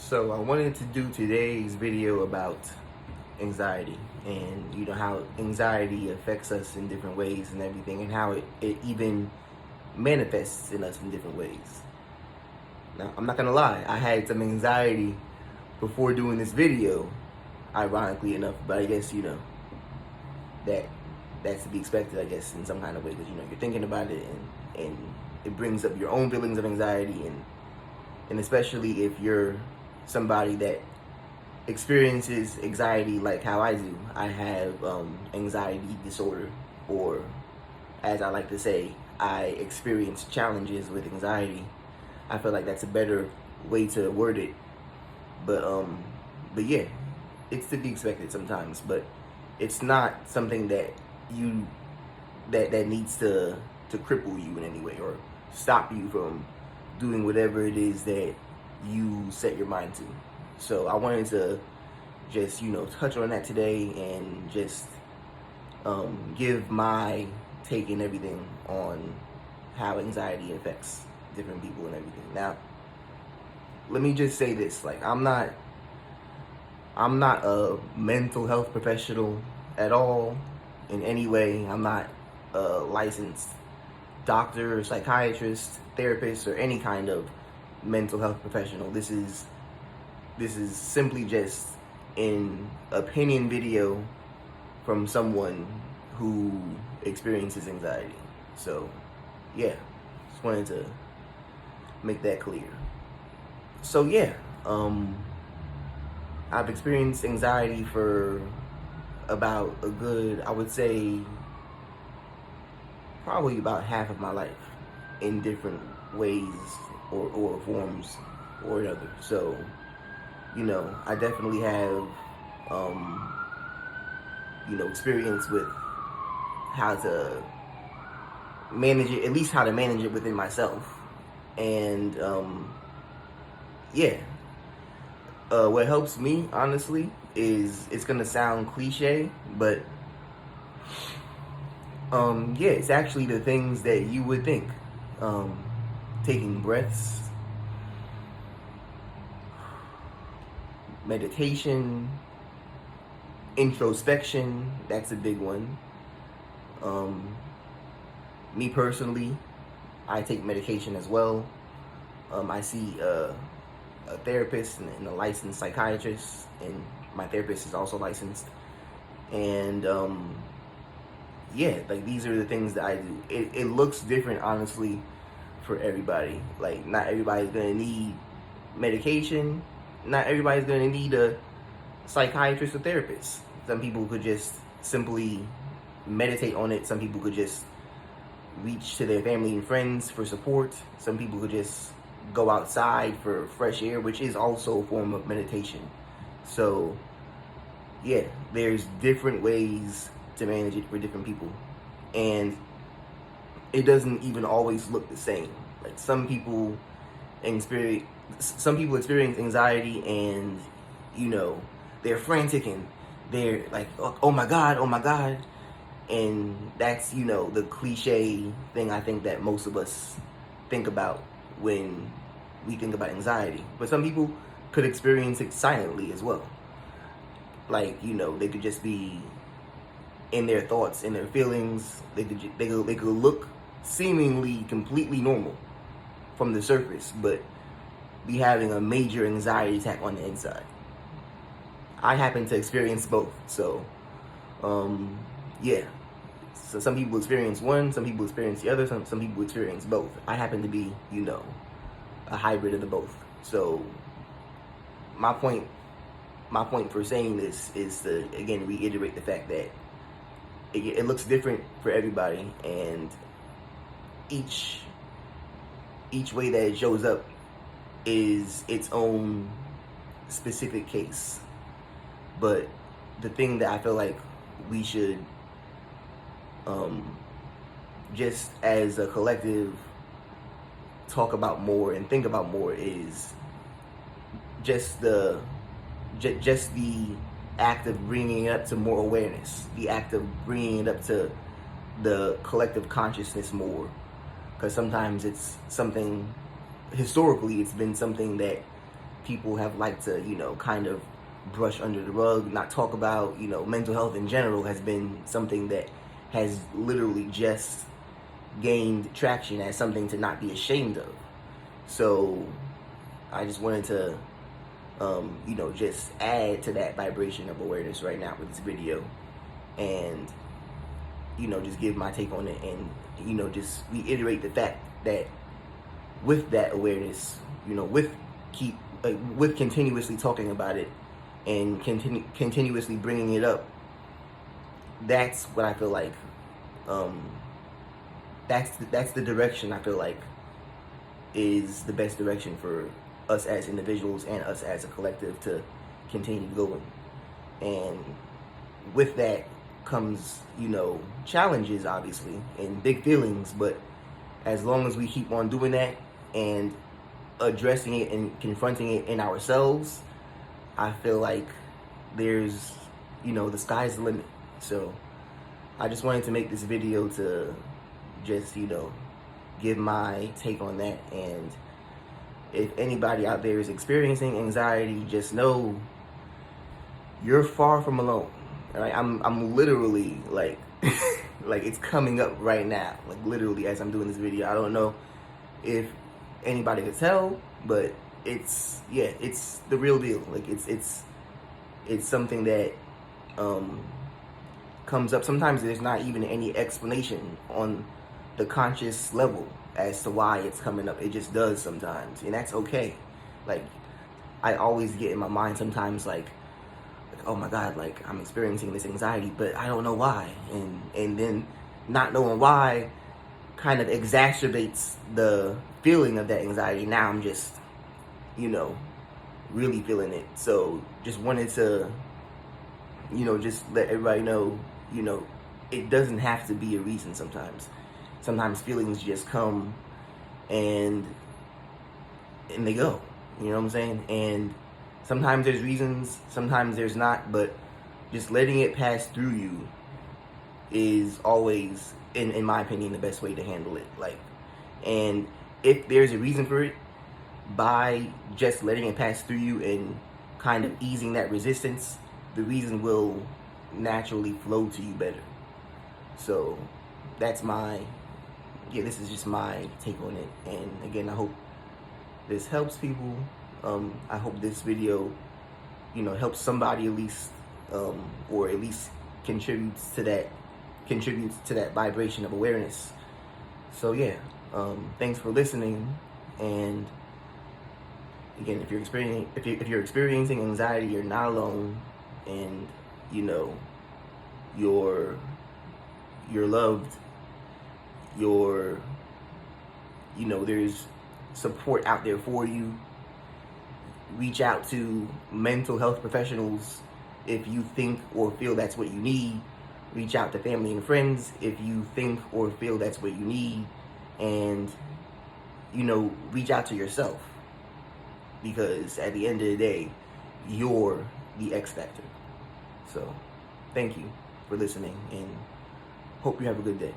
So I wanted to do today's video about anxiety and how anxiety affects us in different ways and everything, and how it even manifests in us in different ways. Now, I'm not gonna lie, I had some anxiety before doing this video, ironically enough, but I guess that that's to be expected, I guess, in some kind of way, because you're thinking about it, and it brings up your own feelings of anxiety, and especially if you're somebody that experiences anxiety like how I do. I have anxiety disorder, or as I like to say, I experience challenges with anxiety. I feel like that's a better way to word it. But yeah, it's to be expected sometimes, but it's not something that you that needs to cripple you in any way or stop you from doing whatever it is that you set your mind to. So I wanted to just touch on that today, and just give my take and everything on how anxiety affects different people and everything. Now, let me just say this: like, I'm not a mental health professional at all in any way. I'm not a licensed doctor, psychiatrist, therapist, or any kind of mental health professional. This is simply just an opinion video from someone who experiences anxiety. So yeah, just wanted to make that clear. So yeah, I've experienced anxiety for about a good, I would say, probably about half of my life, in different ways or forms or another. So I definitely have experience with how to manage it, at least how to manage it within myself. And yeah, what helps me, honestly, is, it's gonna sound cliche, but yeah, it's actually the things that you would think. Taking breaths, meditation, introspection, that's a big one. Me personally, I take medication as well. I see a therapist and a licensed psychiatrist, and my therapist is also licensed. And yeah, like, these are the things that I do. It looks different, honestly, for everybody. Like, not everybody's gonna need medication. Not everybody's gonna need a psychiatrist or therapist. Some people could just simply meditate on it. Some people could just reach to their family and friends for support. Some people could just go outside for fresh air, which is also a form of meditation. So yeah, there's different ways to manage it for different people, and it doesn't even always look the same. Like, some people experience anxiety, and they're frantic, and they're like, oh my god, and that's the cliche thing I think that most of us think about when we think about anxiety. But some people could experience it silently as well. Like, they could just be in their thoughts, in their feelings. They could look seemingly completely normal from the surface, but be having a major anxiety attack on the inside. I happen to experience both. So yeah. So some people experience one, some people experience the other, some people experience both. I happen to be, a hybrid of the both. So my point for saying this is to, again, reiterate the fact that it looks different for everybody, and each way that it shows up is its own specific case. But the thing that I feel like we should, just as a collective, talk about more and think about more, is just the act of bringing it up to more awareness, the act of bringing it up to the collective consciousness more. Because sometimes it's something, historically, it's been something that people have liked to, kind of brush under the rug, not talk about. Mental health in general has been something that has literally just gained traction as something to not be ashamed of. So I just wanted to, just add to that vibration of awareness right now with this video, and, just give my take on it, and, just reiterate the fact that with that awareness, with continuously talking about it and continuously bringing it up, that's what I feel like, that's the direction I feel like is the best direction for us as individuals and us as a collective to continue going. And with that comes, challenges, obviously, and big feelings, but as long as we keep on doing that and addressing it and confronting it in ourselves, I feel like there's, the sky's the limit. So I just wanted to make this video to just, give my take on that. And if anybody out there is experiencing anxiety, just know you're far from alone. All right? I'm literally like, like it's coming up right now, like literally as I'm doing this video. I don't know if anybody could tell, but it's the real deal. Like it's something that comes up. Sometimes there's not even any explanation on the conscious level as to why it's coming up. It just does sometimes, and that's okay. Like I always get in my mind sometimes like oh my God, like I'm experiencing this anxiety, but I don't know why, and then not knowing why kind of exacerbates the feeling of that anxiety. Now I'm just, really feeling it. So just wanted to, just let everybody know, it doesn't have to be a reason sometimes. Sometimes feelings just come and they go, you know what I'm saying? And sometimes there's reasons, sometimes there's not, but just letting it pass through you is always, in my opinion, the best way to handle it. Like, and if there's a reason for it, by just letting it pass through you and kind of easing that resistance, the reason will naturally flow to you better. So that's this is just my take on it. And again, I hope this helps people. I hope this video, helps somebody at least, or at least contributes to that vibration of awareness. So yeah, thanks for listening. And again, if you're experiencing anxiety, you're not alone, and you're loved. There's support out there for you. Reach out to mental health professionals if you think or feel that's what you need. Reach out to family and friends if you think or feel that's what you need. And, reach out to yourself, because at the end of the day, you're the X factor. So thank you for listening, and hope you have a good day.